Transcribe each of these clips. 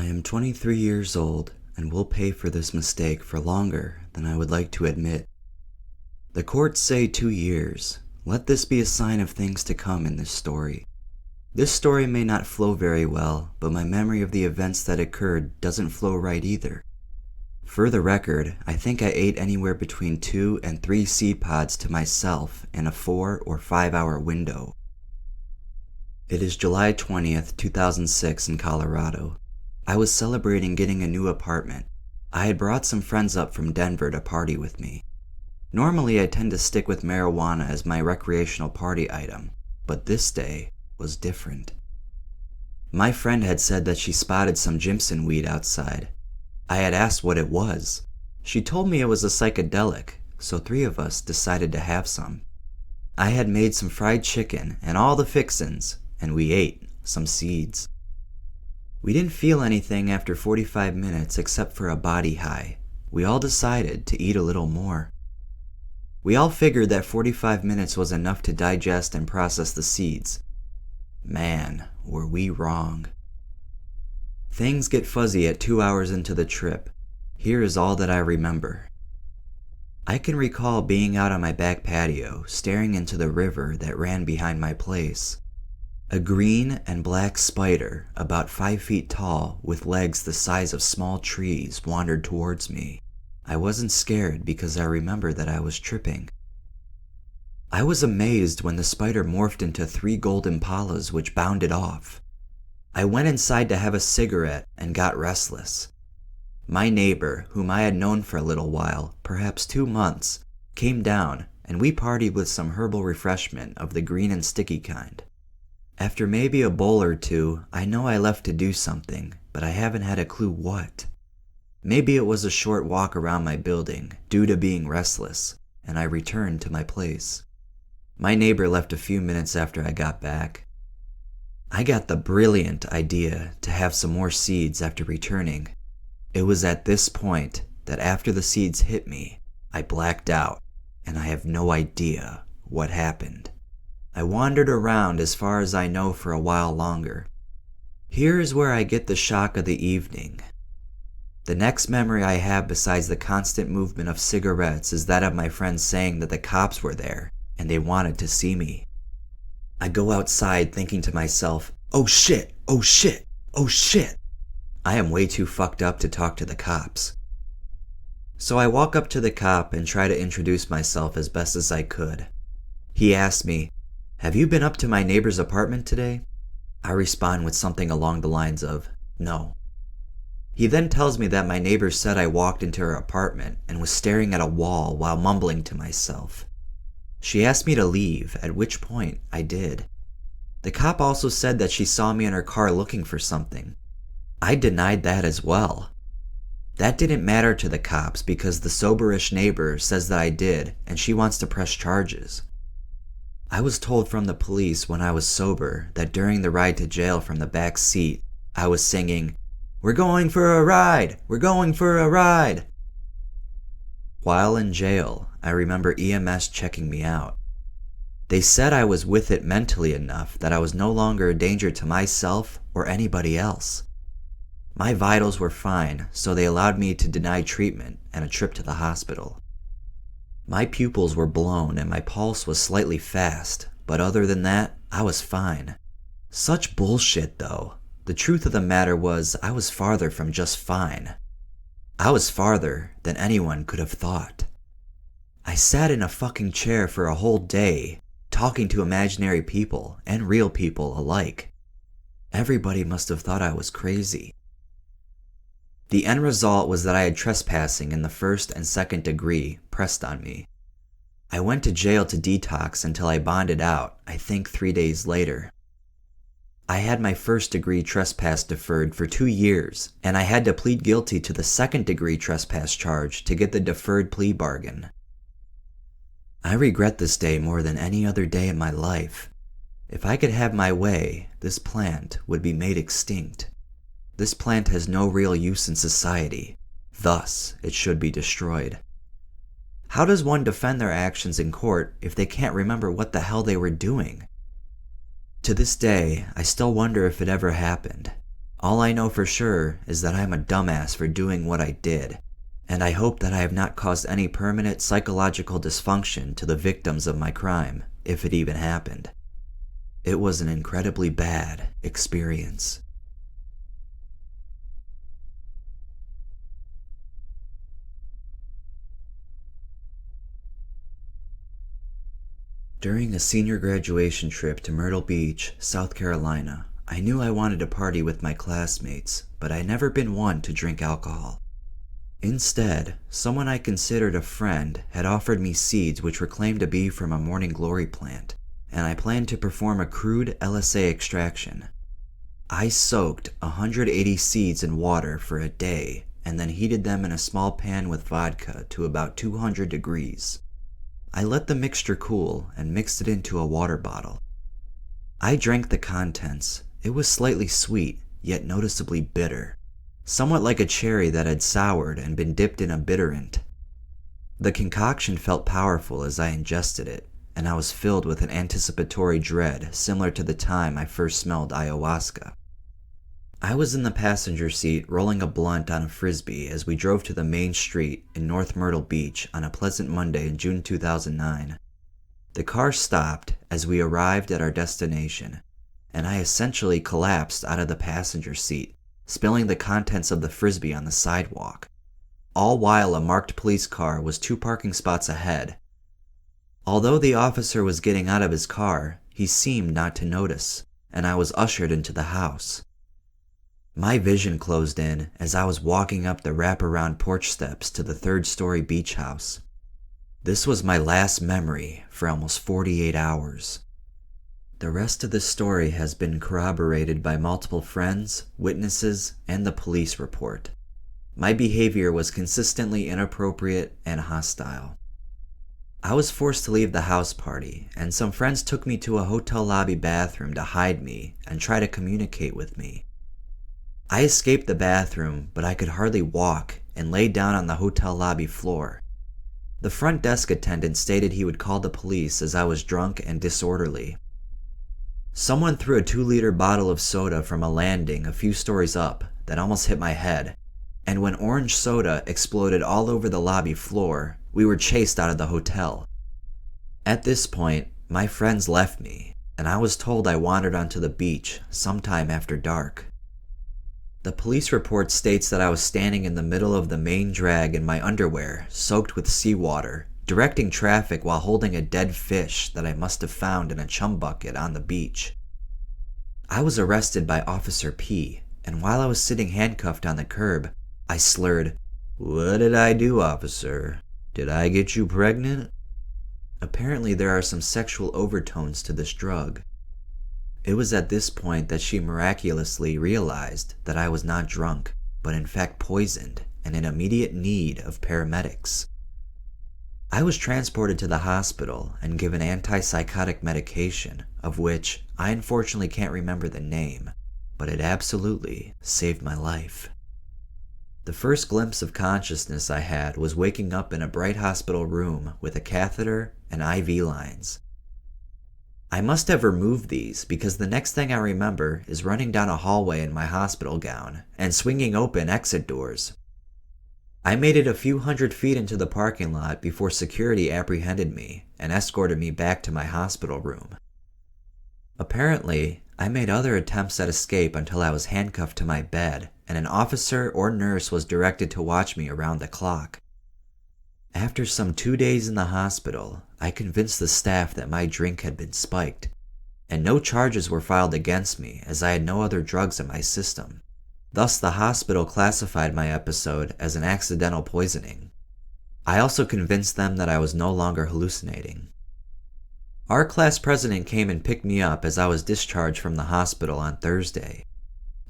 am 23 years old and will pay for this mistake for longer than I would like to admit. The courts say 2 years. Let this be a sign of things to come in this story. This story may not flow very well, but my memory of the events that occurred doesn't flow right either. For the record, I think I ate anywhere between 2 and 3 seed pods to myself in a 4 or 5 hour window. It is July 20th, 2006 in Colorado. I was celebrating getting a new apartment. I had brought some friends up from Denver to party with me. Normally I tend to stick with marijuana as my recreational party item, but this day was different. My friend had said that she spotted some Jimson weed outside. I had asked what it was. She told me it was a psychedelic, so 3 of us decided to have some. I had made some fried chicken and all the fixins, and we ate some seeds. We didn't feel anything after 45 minutes except for a body high. We all decided to eat a little more. We all figured that 45 minutes was enough to digest and process the seeds. Man, were we wrong. Things get fuzzy at 2 hours into the trip. Here is all that I remember. I can recall being out on my back patio, staring into the river that ran behind my place. A green and black spider, about 5 feet tall, with legs the size of small trees, wandered towards me. I wasn't scared because I remember that I was tripping. I was amazed when the spider morphed into 3 gold impalas which bounded off. I went inside to have a cigarette and got restless. My neighbor, whom I had known for a little while, perhaps 2 months, came down and we partied with some herbal refreshment of the green and sticky kind. After maybe a bowl or 2, I know I left to do something, but I haven't had a clue what. Maybe it was a short walk around my building, due to being restless, and I returned to my place. My neighbor left a few minutes after I got back. I got the brilliant idea to have some more seeds after returning. It was at this point that after the seeds hit me, I blacked out, and I have no idea what happened. I wandered around as far as I know for a while longer. Here is where I get the shock of the evening. The next memory I have besides the constant movement of cigarettes is that of my friends saying that the cops were there and they wanted to see me. I go outside thinking to myself, oh shit, oh shit, oh shit. I am way too fucked up to talk to the cops. So I walk up to the cop and try to introduce myself as best as I could. He asks me, have you been up to my neighbor's apartment today? I respond with something along the lines of, no. He then tells me that my neighbor said I walked into her apartment and was staring at a wall while mumbling to myself. She asked me to leave, at which point I did. The cop also said that she saw me in her car looking for something. I denied that as well. That didn't matter to the cops because the soberish neighbor says that I did and she wants to press charges. I was told from the police when I was sober that during the ride to jail from the back seat, I was singing, "We're going for a ride! We're going for a ride!" While in jail, I remember EMS checking me out. They said I was with it mentally enough that I was no longer a danger to myself or anybody else. My vitals were fine, so they allowed me to deny treatment and a trip to the hospital. My pupils were blown and my pulse was slightly fast, but other than that, I was fine. Such bullshit though. The truth of the matter was I was farther from just fine. I was farther than anyone could have thought. I sat in a fucking chair for a whole day, talking to imaginary people and real people alike. Everybody must have thought I was crazy. The end result was that I had trespassing in the 1st and 2nd degree pressed on me. I went to jail to detox until I bonded out, I think 3 days later. I had my 1st degree trespass deferred for 2 years, and I had to plead guilty to the 2nd degree trespass charge to get the deferred plea bargain. I regret this day more than any other day in my life. If I could have my way, this plant would be made extinct. This plant has no real use in society, thus it should be destroyed. How does one defend their actions in court if they can't remember what the hell they were doing? To this day, I still wonder if it ever happened. All I know for sure is that I'm a dumbass for doing what I did, and I hope that I have not caused any permanent psychological dysfunction to the victims of my crime, if it even happened. It was an incredibly bad experience. During a senior graduation trip to Myrtle Beach, South Carolina, I knew I wanted to party with my classmates, but I'd never been one to drink alcohol. Instead, someone I considered a friend had offered me seeds which were claimed to be from a morning glory plant, and I planned to perform a crude LSA extraction. I soaked 180 seeds in water for a day and then heated them in a small pan with vodka to about 200 degrees. I let the mixture cool and mixed it into a water bottle. I drank the contents. It was slightly sweet, yet noticeably bitter, somewhat like a cherry that had soured and been dipped in a bitterant. The concoction felt powerful as I ingested it, and I was filled with an anticipatory dread similar to the time I first smelled ayahuasca. I was in the passenger seat rolling a blunt on a frisbee as we drove to the main street in North Myrtle Beach on a pleasant Monday in June 2009. The car stopped as we arrived at our destination, and I essentially collapsed out of the passenger seat, spilling the contents of the frisbee on the sidewalk, all while a marked police car was 2 parking spots ahead. Although the officer was getting out of his car, he seemed not to notice, and I was ushered into the house. My vision closed in as I was walking up the wraparound porch steps to the 3rd-story beach house. This was my last memory for almost 48 hours. The rest of the story has been corroborated by multiple friends, witnesses, and the police report. My behavior was consistently inappropriate and hostile. I was forced to leave the house party, and some friends took me to a hotel lobby bathroom to hide me and try to communicate with me. I escaped the bathroom, but I could hardly walk and laid down on the hotel lobby floor. The front desk attendant stated he would call the police as I was drunk and disorderly. Someone threw a 2-liter bottle of soda from a landing a few stories up that almost hit my head, and when orange soda exploded all over the lobby floor, we were chased out of the hotel. At this point, my friends left me, and I was told I wandered onto the beach sometime after dark. The police report states that I was standing in the middle of the main drag in my underwear, soaked with seawater, directing traffic while holding a dead fish that I must have found in a chum bucket on the beach. I was arrested by Officer P, and while I was sitting handcuffed on the curb, I slurred, "What did I do, officer? Did I get you pregnant?" Apparently there are some sexual overtones to this drug. It was at this point that she miraculously realized that I was not drunk, but in fact poisoned and in immediate need of paramedics. I was transported to the hospital and given antipsychotic medication, of which I unfortunately can't remember the name, but it absolutely saved my life. The first glimpse of consciousness I had was waking up in a bright hospital room with a catheter and IV lines. I must have removed these because the next thing I remember is running down a hallway in my hospital gown and swinging open exit doors. I made it a few hundred feet into the parking lot before security apprehended me and escorted me back to my hospital room. Apparently, I made other attempts at escape until I was handcuffed to my bed and an officer or nurse was directed to watch me around the clock. After some 2 days in the hospital, I convinced the staff that my drink had been spiked, and no charges were filed against me as I had no other drugs in my system. Thus, the hospital classified my episode as an accidental poisoning. I also convinced them that I was no longer hallucinating. Our class president came and picked me up as I was discharged from the hospital on Thursday.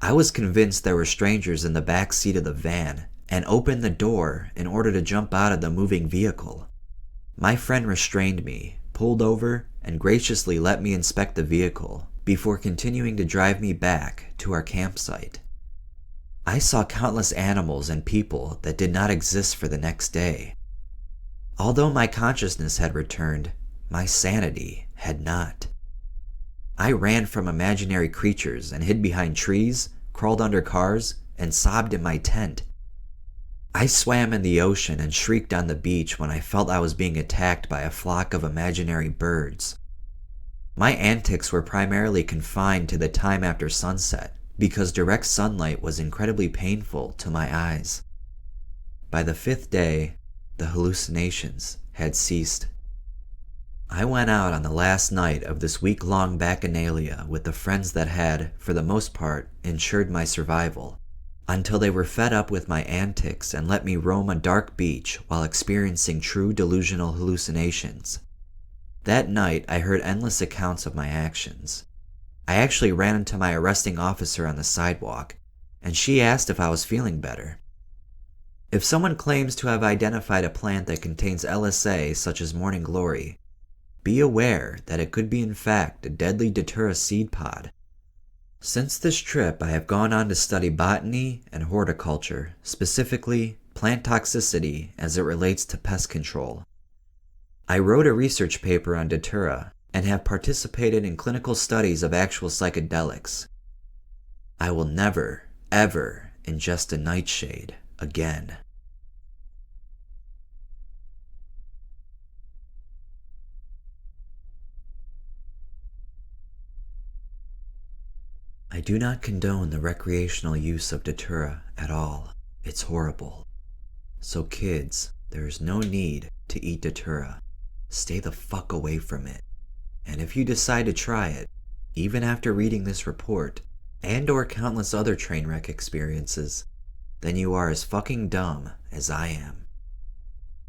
I was convinced there were strangers in the back seat of the van and opened the door in order to jump out of the moving vehicle. My friend restrained me, pulled over, and graciously let me inspect the vehicle before continuing to drive me back to our campsite. I saw countless animals and people that did not exist for the next day. Although my consciousness had returned, my sanity had not. I ran from imaginary creatures and hid behind trees, crawled under cars, and sobbed in my tent. I swam in the ocean and shrieked on the beach when I felt I was being attacked by a flock of imaginary birds. My antics were primarily confined to the time after sunset because direct sunlight was incredibly painful to my eyes. By the 5th day, the hallucinations had ceased. I went out on the last night of this week-long bacchanalia with the friends that had, for the most part, ensured my survival, until they were fed up with my antics and let me roam a dark beach while experiencing true delusional hallucinations. That night, I heard endless accounts of my actions. I actually ran into my arresting officer on the sidewalk, and she asked if I was feeling better. If someone claims to have identified a plant that contains LSA such as morning glory, be aware that it could be in fact a deadly Datura seed pod. Since this trip, I have gone on to study botany and horticulture, specifically plant toxicity as it relates to pest control. I wrote a research paper on Datura and have participated in clinical studies of actual psychedelics. I will never, ever ingest a nightshade again. I do not condone the recreational use of Datura at all. It's horrible. So kids, there is no need to eat Datura. Stay the fuck away from it. And if you decide to try it, even after reading this report, and or countless other train wreck experiences, then you are as fucking dumb as I am.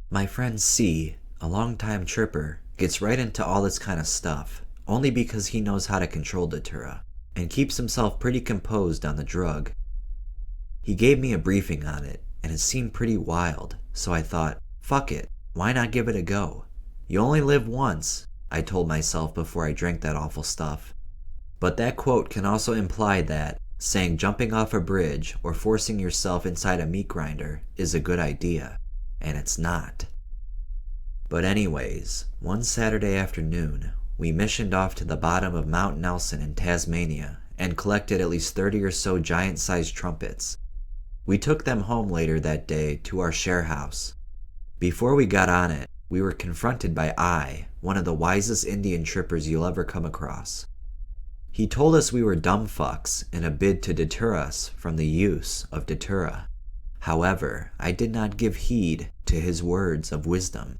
My friend C, a longtime tripper, gets right into all this kind of stuff, only because he knows how to control Datura, and keeps himself pretty composed on the drug. He gave me a briefing on it, and it seemed pretty wild, so I thought, fuck it, why not give it a go? You only live once, I told myself before I drank that awful stuff. But that quote can also imply that saying jumping off a bridge or forcing yourself inside a meat grinder is a good idea, and it's not. But anyways, one Saturday afternoon, we missioned off to the bottom of Mount Nelson in Tasmania and collected at least 30 or so giant-sized trumpets. We took them home later that day to our share house. Before we got on it, we were confronted by I, one of the wisest Indian trippers you'll ever come across. He told us we were dumb fucks in a bid to deter us from the use of Datura. However, I did not give heed to his words of wisdom.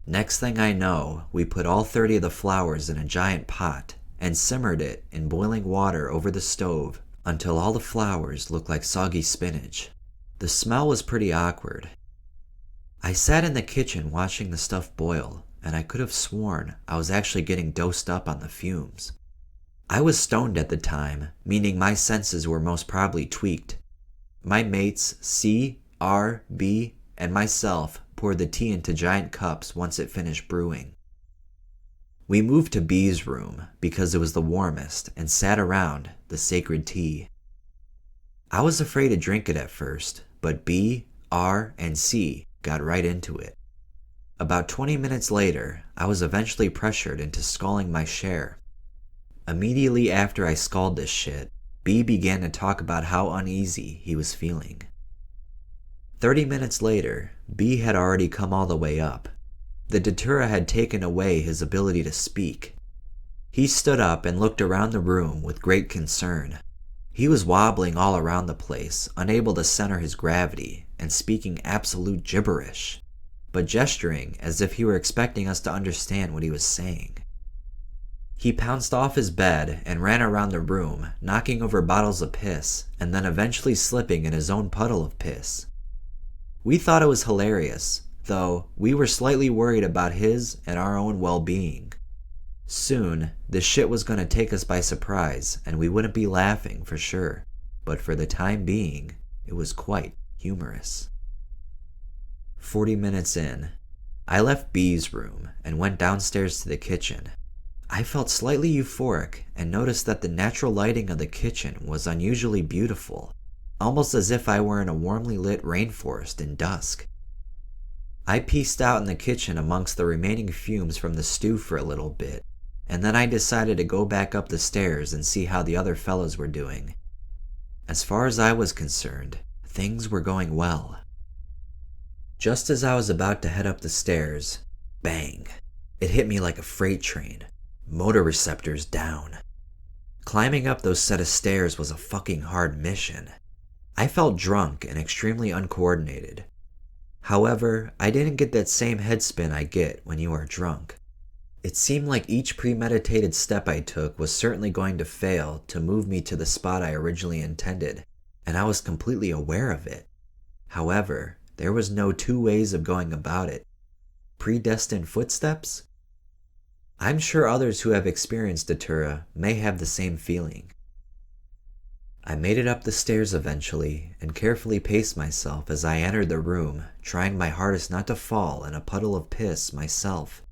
Next thing I know, we put all 30 of the flowers in a giant pot and simmered it in boiling water over the stove until all the flowers looked like soggy spinach. The smell was pretty awkward. I sat in the kitchen watching the stuff boil, and I could have sworn I was actually getting dosed up on the fumes. I was stoned at the time, meaning my senses were most probably tweaked. My mates C, R, B, and myself poured the tea into giant cups once it finished brewing. We moved to B's room because it was the warmest and sat around the sacred tea. I was afraid to drink it at first, but B, R, and C got right into it. About 20 minutes later, I was eventually pressured into sculling my share. Immediately after I sculled this shit, B began to talk about how uneasy he was feeling. 30 minutes later, B had already come all the way up. The Datura had taken away his ability to speak. He stood up and looked around the room with great concern. He was wobbling all around the place, unable to center his gravity, and speaking absolute gibberish, but gesturing as if he were expecting us to understand what he was saying. He pounced off his bed and ran around the room, knocking over bottles of piss, and then eventually slipping in his own puddle of piss. We thought it was hilarious, though we were slightly worried about his and our own well-being. Soon, this shit was going to take us by surprise, and we wouldn't be laughing for sure, but for the time being, it was quite humorous. 40 minutes in, I left B's room and went downstairs to the kitchen. I felt slightly euphoric and noticed that the natural lighting of the kitchen was unusually beautiful, almost as if I were in a warmly lit rainforest in dusk. I pieced out in the kitchen amongst the remaining fumes from the stew for a little bit, and then I decided to go back up the stairs and see how the other fellows were doing. As far as I was concerned, things were going well. Just as I was about to head up the stairs, bang! It hit me like a freight train. Motor receptors down. Climbing up those set of stairs was a fucking hard mission. I felt drunk and extremely uncoordinated. However, I didn't get that same head spin I get when you are drunk. It seemed like each premeditated step I took was certainly going to fail to move me to the spot I originally intended, and I was completely aware of it. However, there was no two ways of going about it. Predestined footsteps? I'm sure others who have experienced Datura may have the same feeling. I made it up the stairs eventually and carefully paced myself as I entered the room, trying my hardest not to fall in a puddle of piss myself.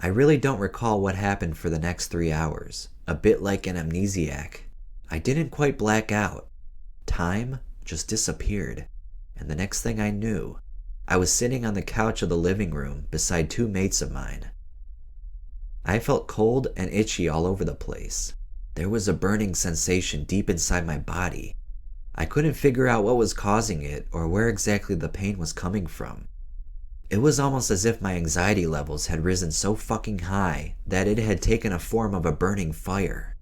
I really don't recall what happened for the next 3 hours, a bit like an amnesiac. I didn't quite black out. Time just disappeared, and the next thing I knew, I was sitting on the couch of the living room beside 2 mates of mine. I felt cold and itchy all over the place. There was a burning sensation deep inside my body. I couldn't figure out what was causing it or where exactly the pain was coming from. It was almost as if my anxiety levels had risen so fucking high that it had taken a form of a burning fire.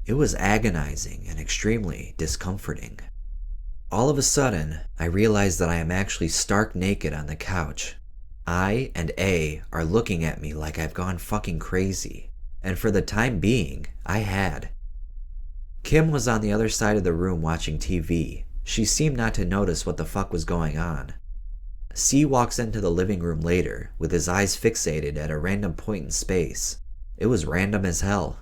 It was agonizing and extremely discomforting. All of a sudden, I realized that I am actually stark naked on the couch. I and A are looking at me like I've gone fucking crazy, and for the time being, I had. Kim was on the other side of the room watching TV. She seemed not to notice what the fuck was going on. C walks into the living room later, with his eyes fixated at a random point in space. It was random as hell.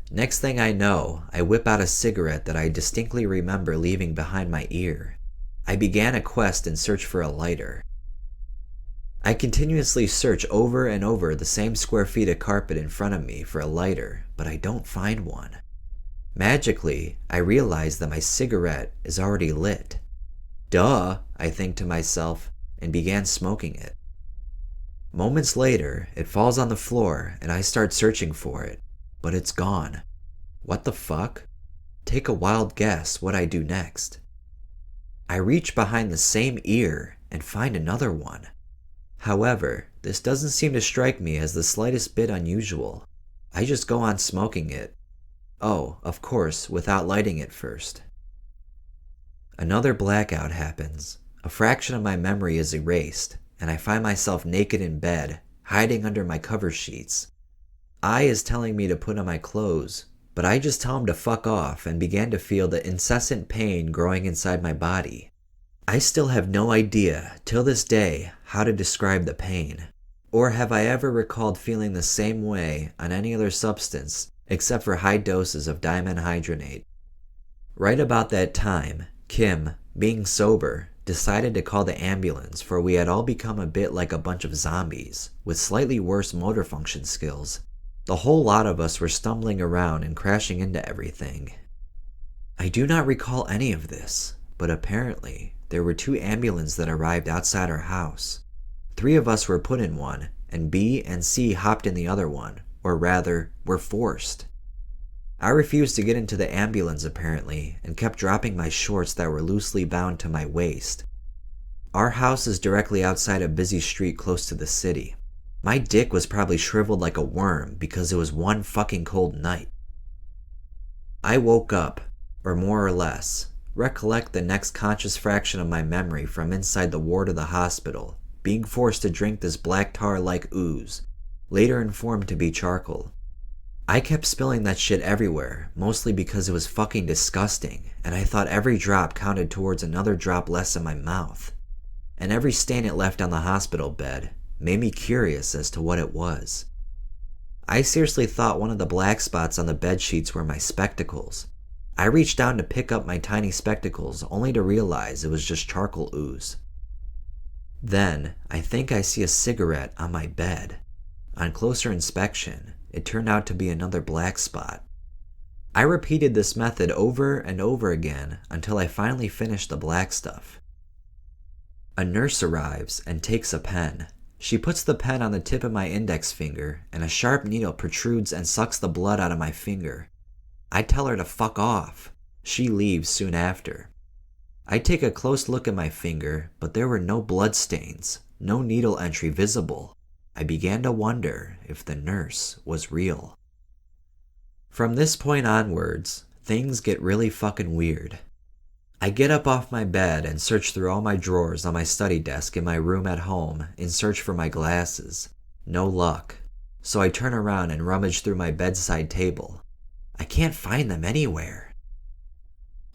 Next thing I know, I whip out a cigarette that I distinctly remember leaving behind my ear. I began a quest in search for a lighter. I continuously search over and over the same square feet of carpet in front of me for a lighter, but I don't find one. Magically, I realize that my cigarette is already lit. Duh, I think to myself, and began smoking it. Moments later, it falls on the floor and I start searching for it, but it's gone. What the fuck? Take a wild guess what I do next. I reach behind the same ear and find another one. However, this doesn't seem to strike me as the slightest bit unusual. I just go on smoking it. Oh, of course, without lighting it first. Another blackout happens. A fraction of my memory is erased, and I find myself naked in bed, hiding under my cover sheets. I is telling me to put on my clothes, but I just tell him to fuck off and began to feel the incessant pain growing inside my body. I still have no idea, till this day, how to describe the pain. Or have I ever recalled feeling the same way on any other substance except for high doses of dimenhydrinate. Right about that time, Kim, being sober, decided to call the ambulance, for we had all become a bit like a bunch of zombies, with slightly worse motor function skills. The whole lot of us were stumbling around and crashing into everything. I do not recall any of this, but apparently there were 2 ambulances that arrived outside our house. 3 of us were put in one, and B and C hopped in the other one, or rather, were forced. I refused to get into the ambulance apparently, and kept dropping my shorts that were loosely bound to my waist. Our house is directly outside a busy street close to the city. My dick was probably shriveled like a worm because it was one fucking cold night. I woke up, or more or less, recollect the next conscious fraction of my memory from inside the ward of the hospital, being forced to drink this black tar-like ooze, later informed to be charcoal. I kept spilling that shit everywhere, mostly because it was fucking disgusting, and I thought every drop counted towards another drop less in my mouth. And every stain it left on the hospital bed made me curious as to what it was. I seriously thought one of the black spots on the bed sheets were my spectacles. I reached down to pick up my tiny spectacles only to realize it was just charcoal ooze. Then, I think I see a cigarette on my bed. On closer inspection, it turned out to be another black spot. I repeated this method over and over again until I finally finished the black stuff. A nurse arrives and takes a pen. She puts the pen on the tip of my index finger, and a sharp needle protrudes and sucks the blood out of my finger. I tell her to fuck off. She leaves soon after. I take a close look at my finger, but there were no blood stains, no needle entry visible. I began to wonder if the nurse was real. From this point onwards, things get really fucking weird. I get up off my bed and search through all my drawers on my study desk in my room at home in search for my glasses. No luck. So I turn around and rummage through my bedside table. I can't find them anywhere.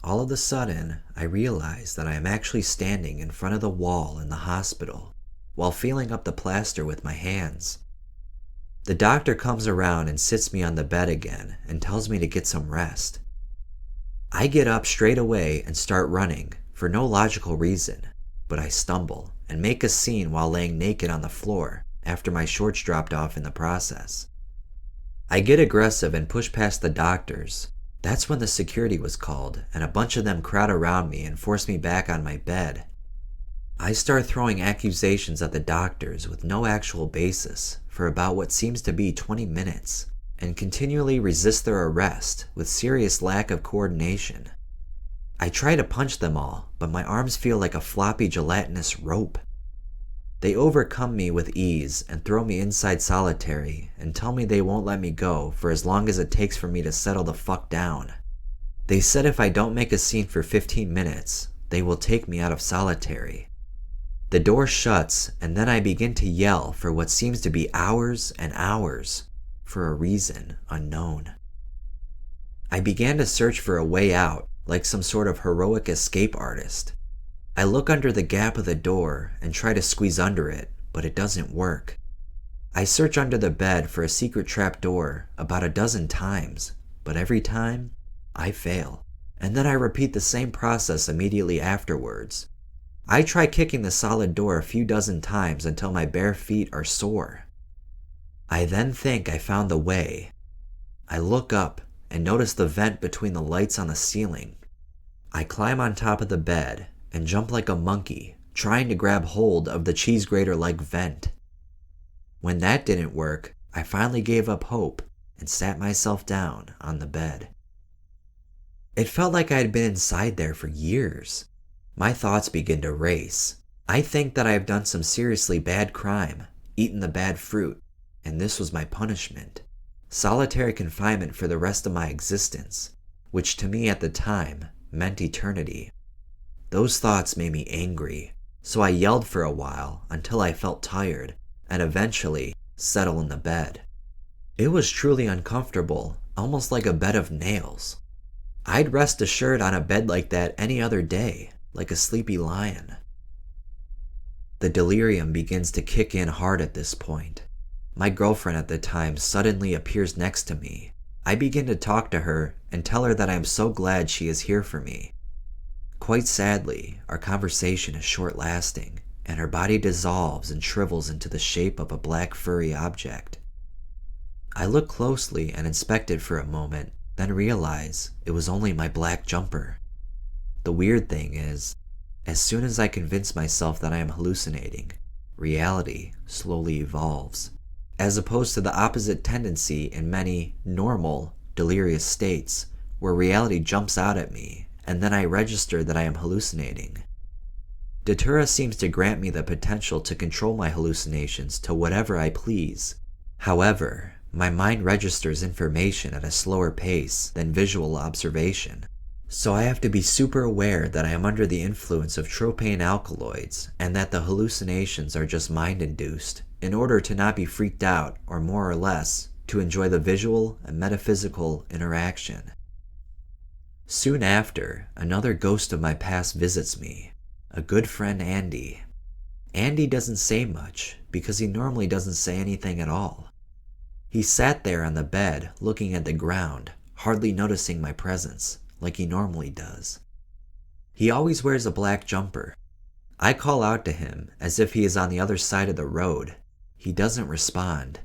All of a sudden, I realize that I am actually standing in front of the wall in the hospital while feeling up the plaster with my hands. The doctor comes around and sits me on the bed again and tells me to get some rest. I get up straight away and start running for no logical reason, but I stumble and make a scene while laying naked on the floor after my shorts dropped off in the process. I get aggressive and push past the doctors. That's when the security was called and a bunch of them crowd around me and force me back on my bed. I start throwing accusations at the doctors with no actual basis for about what seems to be 20 minutes and continually resist their arrest with serious lack of coordination. I try to punch them all, but my arms feel like a floppy gelatinous rope. They overcome me with ease and throw me inside solitary and tell me they won't let me go for as long as it takes for me to settle the fuck down. They said if I don't make a scene for 15 minutes, they will take me out of solitary. The door shuts and then I begin to yell for what seems to be hours and hours for a reason unknown. I began to search for a way out like some sort of heroic escape artist. I look under the gap of the door and try to squeeze under it, but it doesn't work. I search under the bed for a secret trap door about a dozen times, but every time, I fail. And then I repeat the same process immediately afterwards. I try kicking the solid door a few dozen times until my bare feet are sore. I then think I found the way. I look up and notice the vent between the lights on the ceiling. I climb on top of the bed and jump like a monkey, trying to grab hold of the cheese grater-like vent. When that didn't work, I finally gave up hope and sat myself down on the bed. It felt like I had been inside there for years. My thoughts begin to race. I think that I have done some seriously bad crime, eaten the bad fruit, and this was my punishment. Solitary confinement for the rest of my existence, which to me at the time meant eternity. Those thoughts made me angry, so I yelled for a while until I felt tired and eventually settled in the bed. It was truly uncomfortable, almost like a bed of nails. I'd rest assured on a bed like that any other day, like a sleepy lion. The delirium begins to kick in hard at this point. My girlfriend at the time suddenly appears next to me. I begin to talk to her and tell her that I am so glad she is here for me. Quite sadly, our conversation is short-lasting, and her body dissolves and shrivels into the shape of a black furry object. I look closely and inspect it for a moment, then realize it was only my black jumper. The weird thing is, as soon as I convince myself that I am hallucinating, reality slowly evolves, as opposed to the opposite tendency in many normal, delirious states, where reality jumps out at me, and then I register that I am hallucinating. Datura seems to grant me the potential to control my hallucinations to whatever I please. However, my mind registers information at a slower pace than visual observation, so I have to be super aware that I am under the influence of tropane alkaloids and that the hallucinations are just mind-induced in order to not be freaked out or more or less to enjoy the visual and metaphysical interaction. Soon after, another ghost of my past visits me, a good friend Andy. Andy doesn't say much because he normally doesn't say anything at all. He sat there on the bed looking at the ground, hardly noticing my presence, like he normally does. He always wears a black jumper. I call out to him as if he is on the other side of the road. He doesn't respond.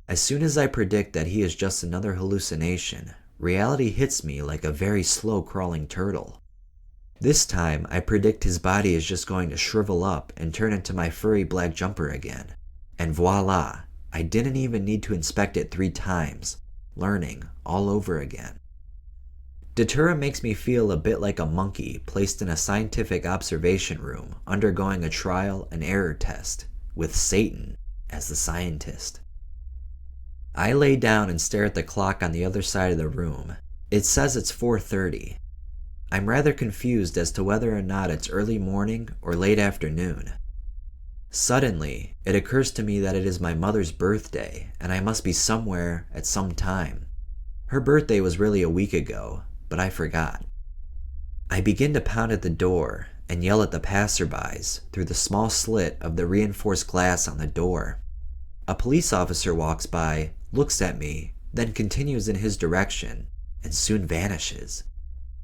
As soon as I predict that he is just another hallucination, reality hits me like a very slow crawling turtle. This time, I predict his body is just going to shrivel up and turn into my furry black jumper again. And voila, I didn't even need to inspect it 3 times, learning all over again. Datura makes me feel a bit like a monkey placed in a scientific observation room undergoing a trial and error test, with Satan as the scientist. I lay down and stare at the clock on the other side of the room. It says it's 4:30. I'm rather confused as to whether or not it's early morning or late afternoon. Suddenly, it occurs to me that it is my mother's birthday and I must be somewhere at some time. Her birthday was really a week ago, but I forgot. I begin to pound at the door and yell at the passerbys through the small slit of the reinforced glass on the door. A police officer walks by, looks at me, then continues in his direction, and soon vanishes.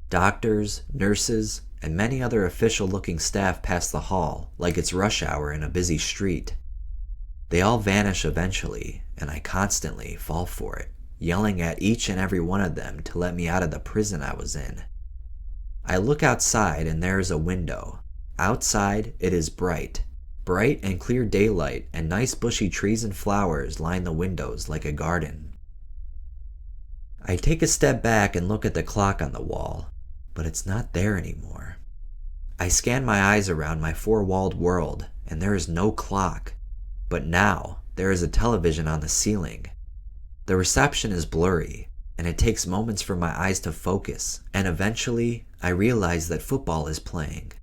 Doctors, nurses, and many other official-looking staff pass the hall like it's rush hour in a busy street. They all vanish eventually, and I constantly fall for it, yelling at each and every one of them to let me out of the prison I was in. I look outside and there is a window. Outside it is bright and clear daylight, and nice bushy trees and flowers line the windows like a garden. I take a step back and look at the clock on the wall, but it's not there anymore. I scan my eyes around my four-walled world, and there is no clock, but now there is a television on the ceiling. The reception is blurry, and it takes moments for my eyes to focus, and eventually I realize that football is playing.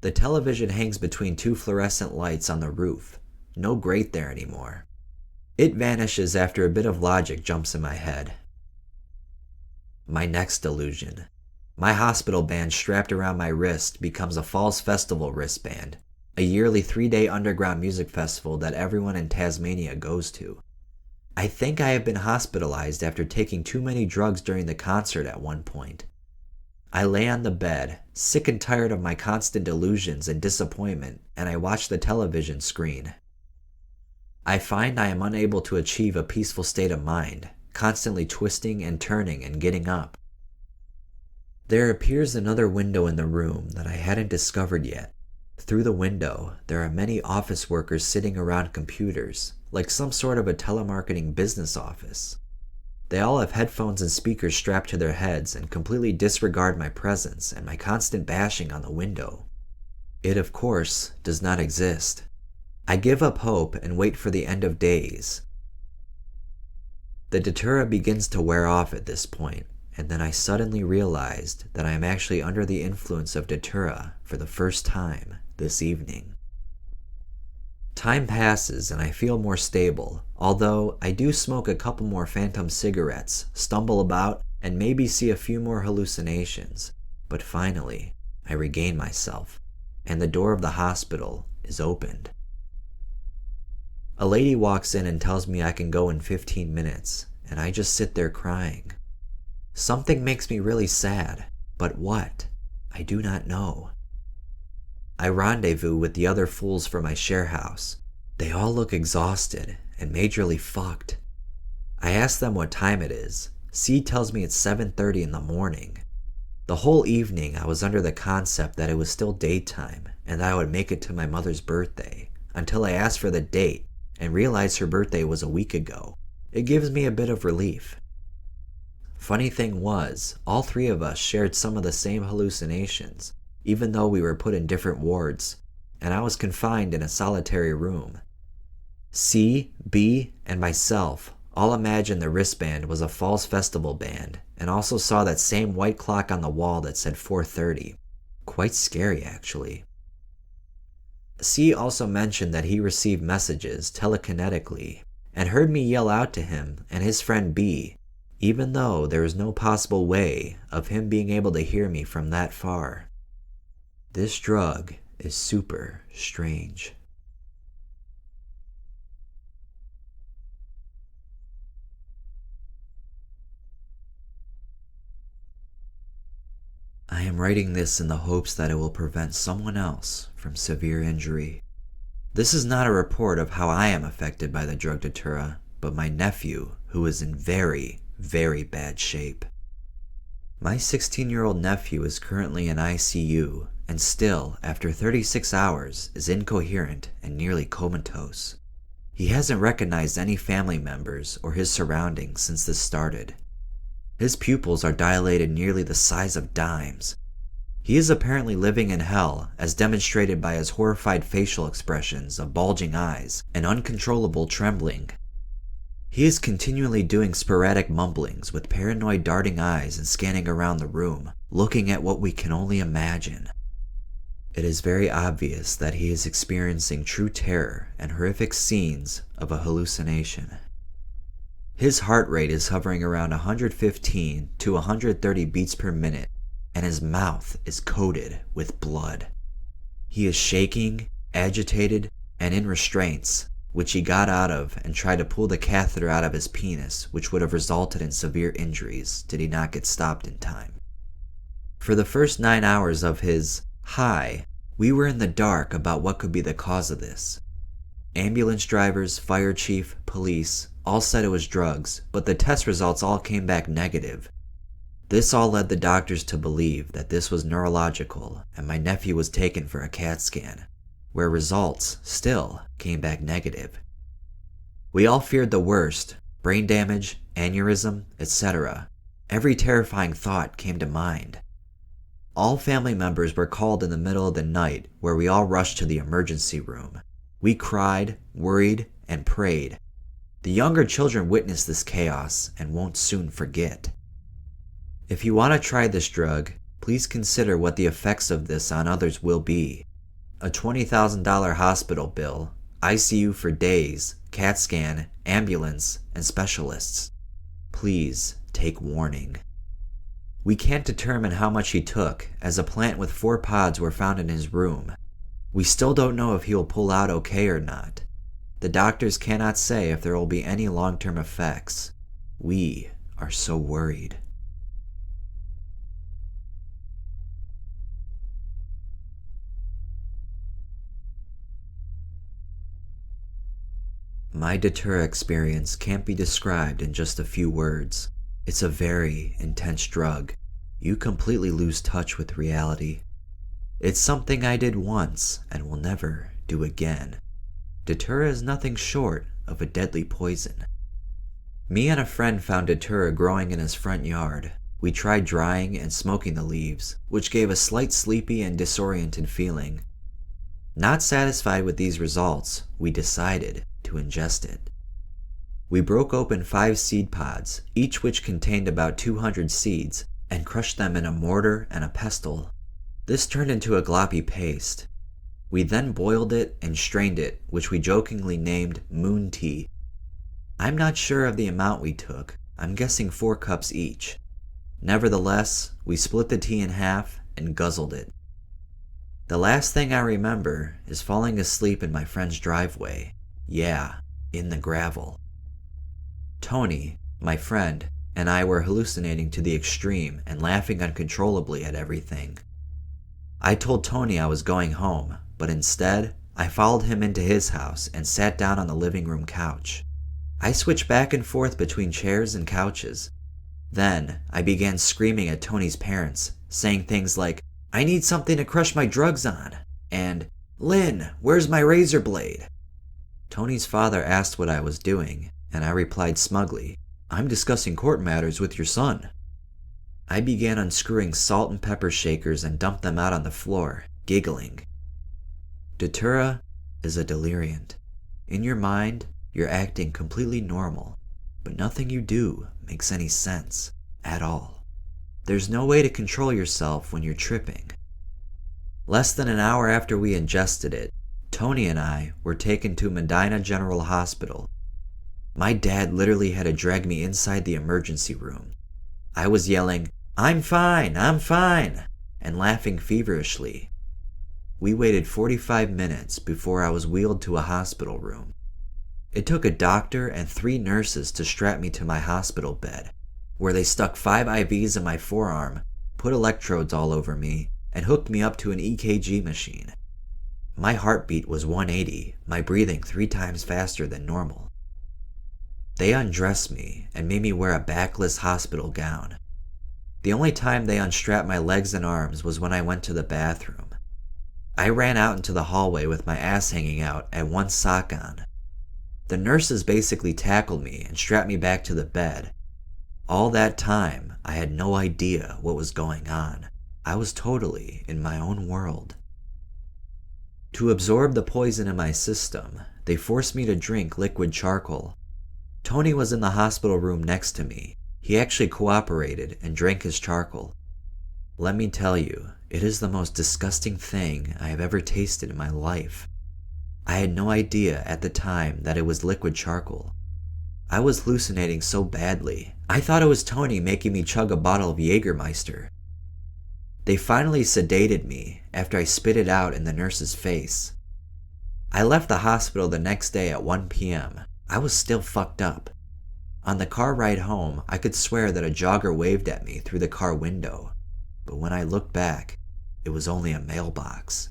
The television hangs between two fluorescent lights on the roof. No grate there anymore. It vanishes after a bit of logic jumps in my head. My next delusion. My hospital band strapped around my wrist becomes a Falls Festival wristband, a yearly 3-day underground music festival that everyone in Tasmania goes to. I think I have been hospitalized after taking too many drugs during the concert at one point. I lay on the bed, sick and tired of my constant delusions and disappointment, and I watch the television screen. I find I am unable to achieve a peaceful state of mind, constantly twisting and turning and getting up. There appears another window in the room that I hadn't discovered yet. Through the window, there are many office workers sitting around computers, like some sort of a telemarketing business office. They all have headphones and speakers strapped to their heads and completely disregard my presence and my constant bashing on the window. It, of course, does not exist. I give up hope and wait for the end of days. The Datura begins to wear off at this point, and then I suddenly realized that I am actually under the influence of Datura for the first time this evening. Time passes and I feel more stable, although I do smoke a couple more phantom cigarettes, stumble about, and maybe see a few more hallucinations. But finally, I regain myself, and the door of the hospital is opened. A lady walks in and tells me I can go in 15 minutes, and I just sit there crying. Something makes me really sad, but what? I do not know. I rendezvous with the other fools from my share house. They all look exhausted and majorly fucked. I ask them what time it is. C tells me it's 7:30 in the morning. The whole evening I was under the concept that it was still daytime and that I would make it to my mother's birthday, until I asked for the date and realized her birthday was a week ago. It gives me a bit of relief. Funny thing was, all three of us shared some of the same hallucinations, even though we were put in different wards, and I was confined in a solitary room. C, B, and myself all imagined the wristband was a Falls Festival band, and also saw that same white clock on the wall that said 4:30. Quite scary, actually. C also mentioned that he received messages telekinetically, and heard me yell out to him and his friend B, even though there is no possible way of him being able to hear me from that far. This drug is super strange. I am writing this in the hopes that it will prevent someone else from severe injury. This is not a report of how I am affected by the drug Datura, but my nephew, who is in very, very bad shape. My 16-year-old nephew is currently in I.C.U. and still, after 36 hours, is incoherent and nearly comatose. He hasn't recognized any family members or his surroundings since this started. His pupils are dilated nearly the size of dimes. He is apparently living in hell, as demonstrated by his horrified facial expressions of bulging eyes and uncontrollable trembling. He is continually doing sporadic mumblings with paranoid darting eyes and scanning around the room, looking at what we can only imagine. It is very obvious that he is experiencing true terror and horrific scenes of a hallucination. His heart rate is hovering around 115 to 130 beats per minute, and his mouth is coated with blood. He is shaking, agitated, and in restraints, which he got out of and tried to pull the catheter out of his penis, which would have resulted in severe injuries did he not get stopped in time. For the first 9 hours of his high, we were in the dark about what could be the cause of this. Ambulance drivers, fire chief, police, all said it was drugs, but the test results all came back negative. This all led the doctors to believe that this was neurological, and my nephew was taken for a CAT scan, where results still came back negative. We all feared the worst: brain damage, aneurysm, etc. Every terrifying thought came to mind. All family members were called in the middle of the night, where we all rushed to the emergency room. We cried, worried, and prayed. The younger children witnessed this chaos and won't soon forget. If you want to try this drug, please consider what the effects of this on others will be. A $20,000 hospital bill, I.C.U. for days, CAT scan, ambulance, and specialists. Please take warning. We can't determine how much he took, as a plant with 4 pods were found in his room. We still don't know if he will pull out okay or not. The doctors cannot say if there will be any long-term effects. We are so worried. My Datura experience can't be described in just a few words. It's a very intense drug. You completely lose touch with reality. It's something I did once and will never do again. Datura is nothing short of a deadly poison. Me and a friend found Datura growing in his front yard. We tried drying and smoking the leaves, which gave a slight sleepy and disoriented feeling. Not satisfied with these results, we decided to ingest it. We broke open 5 seed pods, each which contained about 200 seeds, and crushed them in a mortar and a pestle. This turned into a gloppy paste. We then boiled it and strained it, which we jokingly named moon tea. I'm not sure of the amount we took. I'm guessing 4 cups each. Nevertheless, we split the tea in half and guzzled it. The last thing I remember is falling asleep in my friend's driveway. Yeah, in the gravel. Tony, my friend, and I were hallucinating to the extreme and laughing uncontrollably at everything. I told Tony I was going home, but instead, I followed him into his house and sat down on the living room couch. I switched back and forth between chairs and couches. Then, I began screaming at Tony's parents, saying things like, "I need something to crush my drugs on," and "Lynn, where's my razor blade?" Tony's father asked what I was doing, and I replied smugly, "I'm discussing court matters with your son." I began unscrewing salt and pepper shakers and dumped them out on the floor, giggling. Datura is a deliriant. In your mind, you're acting completely normal, but nothing you do makes any sense at all. There's no way to control yourself when you're tripping. Less than an hour after we ingested it, Tony and I were taken to Medina General Hospital. My dad literally had to drag me inside the emergency room. I was yelling, I'm fine," and laughing feverishly. We waited 45 minutes before I was wheeled to a hospital room. It took a doctor and 3 nurses to strap me to my hospital bed, where they stuck 5 IVs in my forearm, put electrodes all over me, and hooked me up to an EKG machine. My heartbeat was 180, my breathing 3 times faster than normal. They undressed me and made me wear a backless hospital gown. The only time they unstrapped my legs and arms was when I went to the bathroom. I ran out into the hallway with my ass hanging out and 1 sock on. The nurses basically tackled me and strapped me back to the bed. All that time, I had no idea what was going on. I was totally in my own world. To absorb the poison in my system, they forced me to drink liquid charcoal. Tony was in the hospital room next to me. He actually cooperated and drank his charcoal. Let me tell you, it is the most disgusting thing I have ever tasted in my life. I had no idea at the time that it was liquid charcoal. I was hallucinating so badly, I thought it was Tony making me chug a bottle of Jägermeister. They finally sedated me after I spit it out in the nurse's face. I left the hospital the next day at 1 p.m. I was still fucked up. On the car ride home, I could swear that a jogger waved at me through the car window, but when I looked back, it was only a mailbox.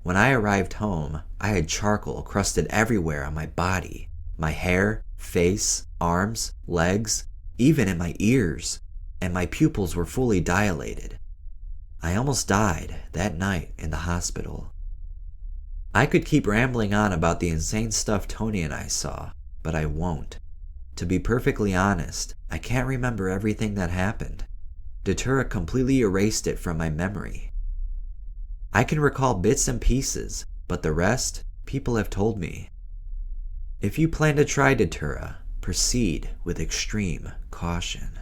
When I arrived home, I had charcoal crusted everywhere on my body, my hair, face, arms, legs, even in my ears, and my pupils were fully dilated. I almost died that night in the hospital. I could keep rambling on about the insane stuff Tony and I saw, but I won't. To be perfectly honest, I can't remember everything that happened. Datura completely erased it from my memory. I can recall bits and pieces, but the rest, people have told me. If you plan to try Datura, proceed with extreme caution.